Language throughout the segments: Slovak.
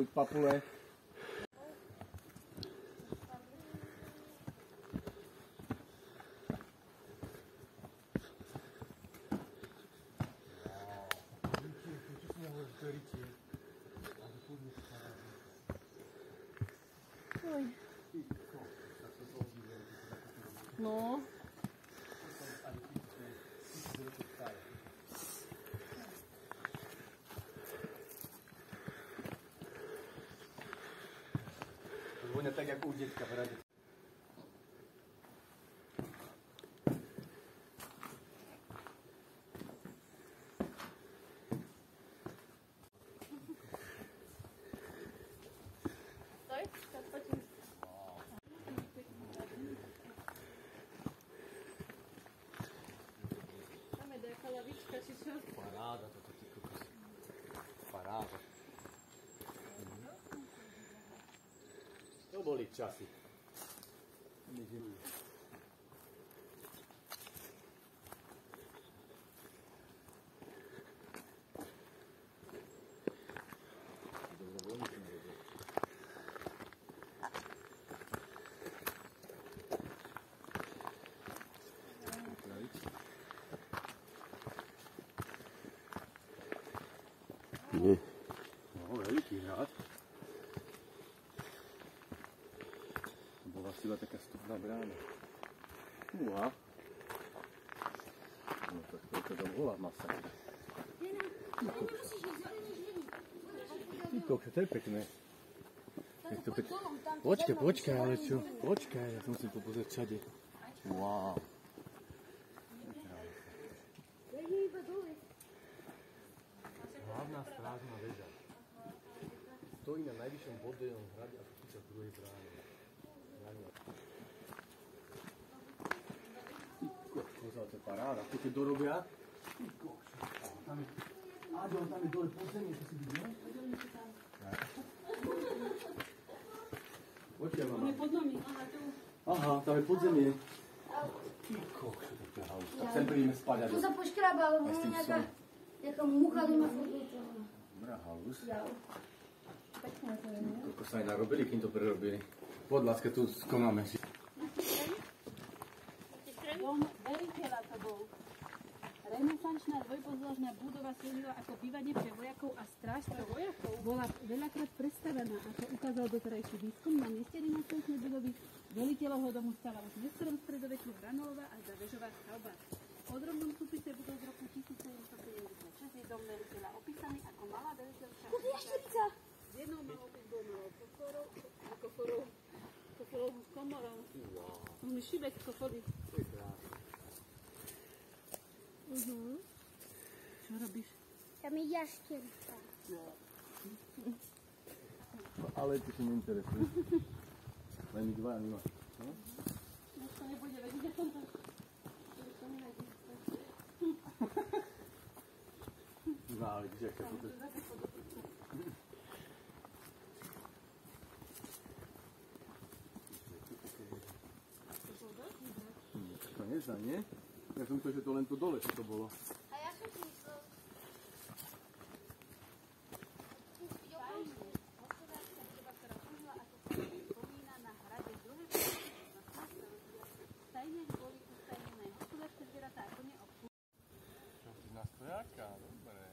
papule. No. Vonia tak jak u dziecka w razie. Paráda, toto ty kokos. Paráda. To boli časy. Nie. No, veľký hrad. To bola sila taká vstupná brána. Uha. No tak to tam bola masa. Ty kokšo, to je pekné. Počkaj, ale čo? Počkaj, ja som si to pozrieť všade. Wow. Hlavná strážna väža. Stojí na najvyššom bodenom hrade a stojí sa v druhej bráne. Kozal, to je paráda. To keď dorobia. Áďo, tam je dole podzemie, to si videl? Počkaj, mama. On je pod nami. Aha, tam je podzemie. Ty kokšo, to je haus. Tak sem prídeme spať. Tu sa poškrába, lebo nejaká mucha doma furt. Dobrá halus. Pekné to je, nie? Koľko sa aj narobili, kým to prerobili. Poď, láska, tu skonáme si. Dom veliteľa to bol. Renesančná dvojpodlažná budova slúžila ako bývanie pre vojakov a stráž pre vojakov. Bola veľakrát prestavená, ako ukázal doterajší výskum. Na mieste renesančnej budovy veliteľovho domu stála už nestorom stredoveku granulová a závežová stavba. V podrobnom súpise budov z roku 1776 je dom veliteľa opísaný ako malá veliteľská. Jašterica! Z jednou malou izbou, malou koforou s komorou. Wow. Mi šibek kofory. To je krásne. Čo robíš? Tam je jašterica. Ale ty si neinteresuješ. Len my dvaja nemáš. No? Už to nebude vedieť, že som to... No, vidíš, aká to je. To nezdá, nie? Ja som myslel, že to len tu dole, čo to bolo. A ja som si myslel. Hospodárska budova, ktorá slúžila ako spomína na hrade druhé tajne boli ustajnené hospodárske zvieratá a kone obchod. Čo si na stojáka? Dobre.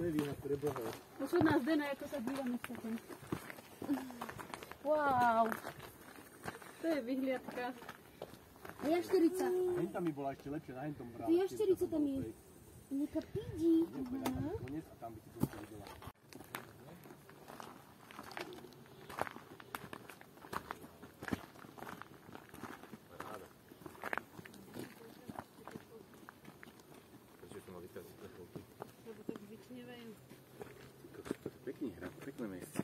To je výhľad pre Boha. Pošod nás Dena, ako sa dívame s takom. Wow. To je vyhliadka. A jašterica. Henta mi bola ešte lepšie, na hentom brále. Tu jašterica tam je. Neka pídi. Koniec a tam by si to videla. Lebo tak vyčnevajú. Pekný hrad, pekné mieste.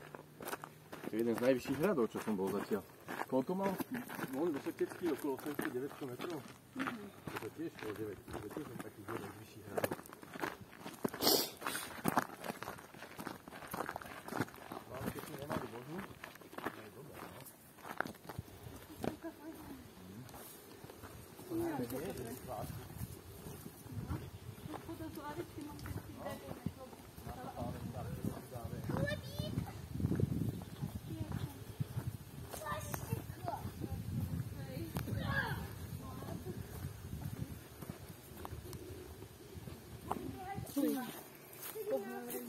To je jeden z najvyšších hradov, čo som bol zatiaľ. Koľko mal? On Vysoktecký okolo 800-900 metrov. To je tiež okolo 9. To je tiež takých jeden z vyšších hradov. Máme pekný nemali božnú. No je dobré, no. To najmä nie je, že je zvláštne. Potom sú lavičky, mám si dať.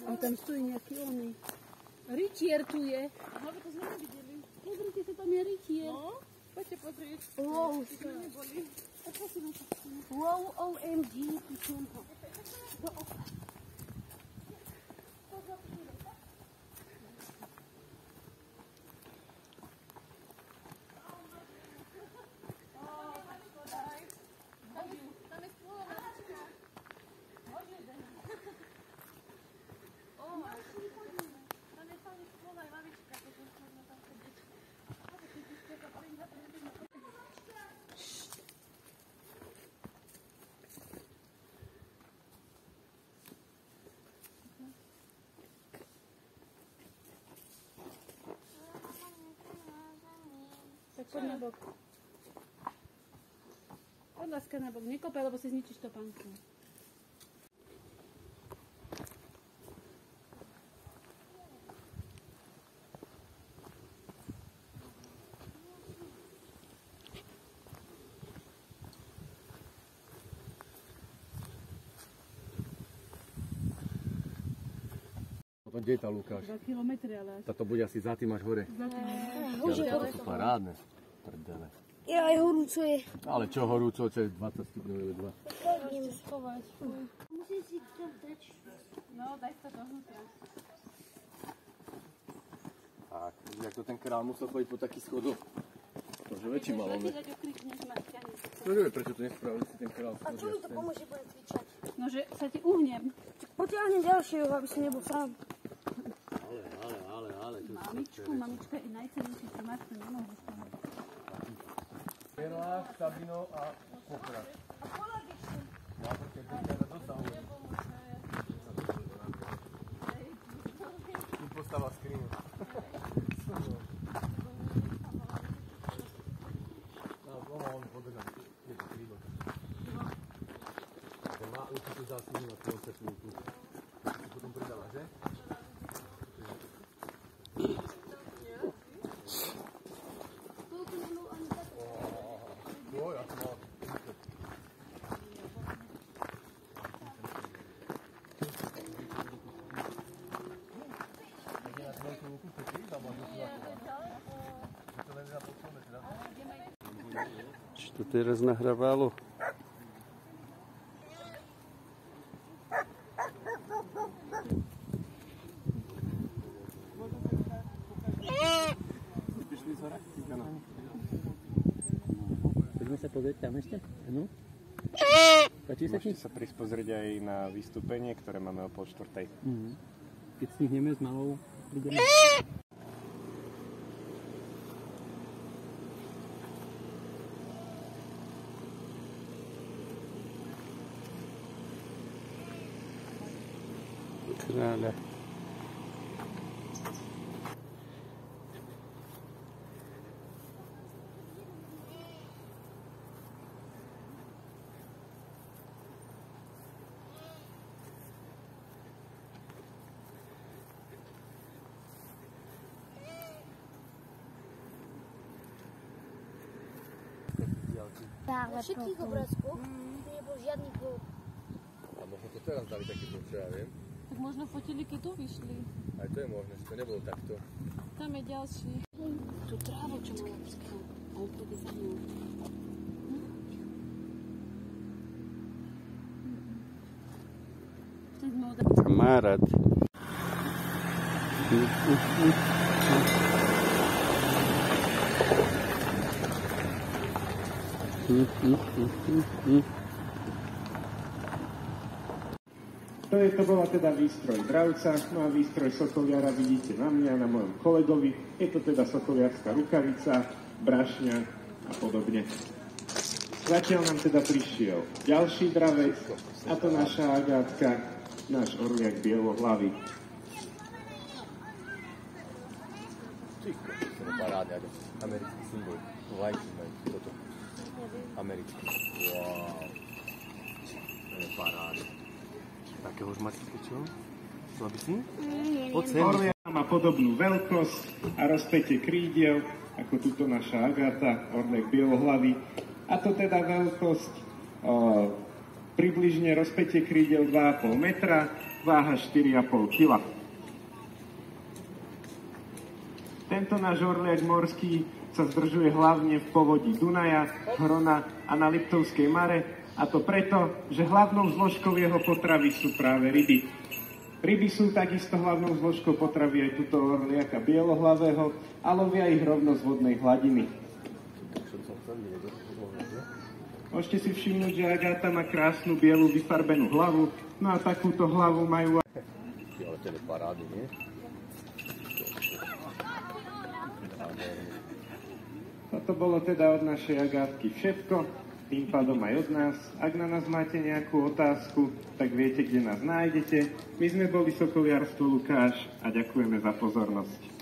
A tam stojí nejaký oný. Rytier tu je. Aha, to sme nevideli. Pozrite sa, tam je rytier. No, poďte pozrieť. Wow, Sme neboli. wow, OMG, píšem ho. Tam je spôl lavička. Tam je fajný spôl aj lavička. Potom možno tam sedieť. Tak poď na bok. Poď láska na bok. Nekopaj, lebo si zničíš topánku. Potom kde je tá Lukáš? 2 kilometre, ale až. Táto bude asi za tým až hore. Za tým. Bože, To sú parádne. Prdele. ja aj horúco je. Ale čo horúco, čo je 20 stupňov ledva. Idem schovať. Musím si tam dať. No, daj sa dovnútra. Tak, jak to ten král musel chodiť po takých schodoch. To je väčší mal, Keď ne? dať okrikneš ma, ťahni. To neviem, prečo to nespravili si ten král A čo mi to pomôže, budem cvičať? No, že sa ti uhnem. Potiahnem ďalšieho, aby som nebol sám. Ale. Mamička je najcennejší, čo máš, to nemôžeš stavať. Perla, Sabino a Pokra. A polak ešte. Ja počkej, to dosahuje. Tu postava skrinu. On podržal jedno krídlo. Má určite zásluhu na tvojom cestovníku. Si potom pridala, že? Jo, ja som mal. Či to teraz nahrávalo? Poďme sa pozrieť tam ešte? Áno. Páči sa ti? Môžete sa prísť pozrieť aj na vystúpenie, ktoré máme o 3:30. Keď stihneme s malou, prídeme. Kráľa. Na všetkých obrázkoch tu nebol žiadny klub. A možno to teraz dali taký, čo ja viem. Tak možno fotili, keď tu vyšli. Aj to je možné, že to nebolo takto. Tam je ďalší. Tú trávu, čo mala psknú. A on pôjde za mnou. Chcem sme udať. Kamarát. To bola teda výstroj dravca, no a výstroj sokoliara vidíte na mňa, na mojom kolegovi. Je to teda sokoliarská rukavica, brašňa a podobne. Zatiaľ nám teda prišiel ďalší dravec, a to naša Agátka, náš orliak bielohlavý. Čisto, to je parádne, ako americký symbol. Vlajky majú toto. Americký. Wow. To je parádne. Takého už máte čo? Chcela by si? Poď sem. Orliak má podobnú veľkosť a rozpätie krídiel, ako túto naša Agáta, orliak bielohlavý. A to teda veľkosť, približne rozpätie krídel 2,5 metra, váha 4,5 kg. Tento náš orliak morský sa zdržuje hlavne v povodí Dunaja, Hrona a na Liptovskej Mare, a to preto, že hlavnou zložkou jeho potravy sú práve ryby. Ryby sú takisto hlavnou zložkou potravy aj tuto orliaka bielohlavého a lovia ich rovno z vodnej hladiny. Môžete si všimnúť, že Agáta má krásnu bielu vyfarbenú hlavu, no a takúto hlavu majú aj... Ale to je parádny, nie? Toto bolo teda od našej Agátky všetko, tým pádom aj od nás. Ak na nás máte nejakú otázku, tak viete, kde nás nájdete. My sme boli Sokoliarstvo Lukáš a ďakujeme za pozornosť.